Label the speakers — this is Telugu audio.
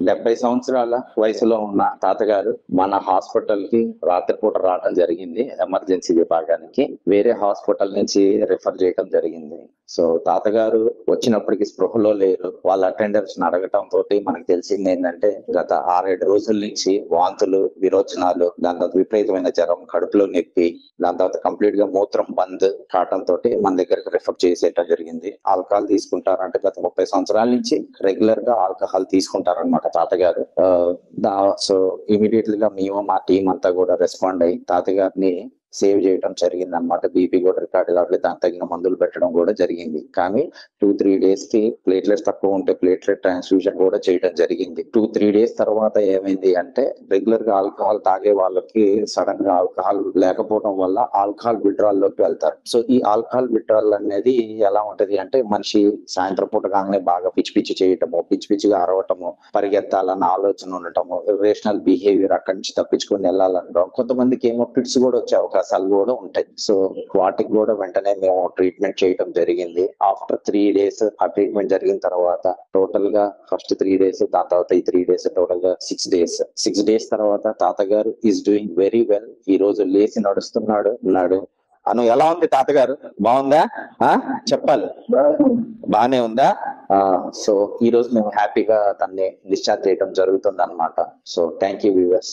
Speaker 1: 70 సంవత్సరాల వయసులో ఉన్న తాతగారు మన హాస్పిటల్ కి రాత్రిపూట రావడం జరిగింది. ఎమర్జెన్సీ విభాగానికి వేరే హాస్పిటల్ నుంచి రిఫర్ చేయడం జరిగింది. సో తాతగారు వచ్చినప్పటికి స్పృహలో లేరు. వాళ్ళ అటెండర్స్ అడగటం తోటి మనకు తెలిసింది ఏంటంటే గత 6-7 రోజుల నుంచి వాంతులు, విరోచనాలు, దాని తర్వాత విపరీతమైన జ్వరం, కడుపులో నొప్పి, దాని తర్వాత కంప్లీట్ గా మూత్రం బంద్ కావటం తోటి మన దగ్గరకు రిఫర్ చేసేయటం జరిగింది. ఆల్కహాల్ తీసుకుంటారంటే గత 30 సంవత్సరాల నుంచి రెగ్యులర్ గా ఆల్కహాల్ తీసుకుంటారనమాట తాతగారు. సో ఇమీడియట్లీ గా మేము మా టీం అంతా కూడా రెస్పాండ్ అయ్యి తాతగారిని సేవ్ చేయడం జరిగింది అనమాట. బీపీ కూడా రికార్డ్ కాబట్టి దానికి తగిన మందులు పెట్టడం కూడా జరిగింది. కానీ 2-3 డేస్ కి ప్లేట్లెట్స్ తక్కువ ఉంటే ప్లేట్లెట్ ట్రాన్స్ఫ్యూజన్ కూడా చేయడం జరిగింది. 2-3 డేస్ తర్వాత ఏమైంది అంటే రెగ్యులర్ గా ఆల్కహాల్ తాగే వాళ్ళకి సడన్ గా ఆల్కహాల్ లేకపోవడం వల్ల ఆల్కహాల్ విడ్రాల్ లోకి వెళ్తారు. సో ఈ ఆల్కహాల్ విడ్రాల్ అనేది ఎలా ఉంటది అంటే మనిషి సాయంత్రం పూట కాగానే బాగా పిచ్చి పిచ్చి చేయటము, పిచ్చి పిచ్చిగా అరవటము, పరిగెత్తాలన్న ఆలోచన ఉండటము, రేషనల్ బిహేవియర్, అక్కడి నుంచి తప్పించుకొని వెళ్ళాలనడం, కొంతమందికి ఏమో ఫిట్స్ కూడా వచ్చే అవకాశాలు కూడా ఉంటాయి. సో వాటికి కూడా వెంటనే మేము ట్రీట్మెంట్ చేయడం జరిగింది. ఆఫ్టర్ 3 డేస్ ఆ ట్రీట్మెంట్ జరిగిన తర్వాత టోటల్ గా ఫస్ట్ 3 డేస్, దాని తర్వాత ఈ 3 డేస్ టోటల్ గా 6 డేస్ తర్వాత తాతగారు ఈజ్ డూయింగ్ వెరీ వెల్. ఈ రోజు లేచి ఉన్నాడు. అను ఎలా ఉంది తాతగారు? బాగుందా? చెప్పాలి. బానే ఉందా? సో ఈ రోజు మేము హ్యాపీగా తన్ని డిశ్చార్జ్ చేయడం జరుగుతుంది అనమాట. So thank you viewers.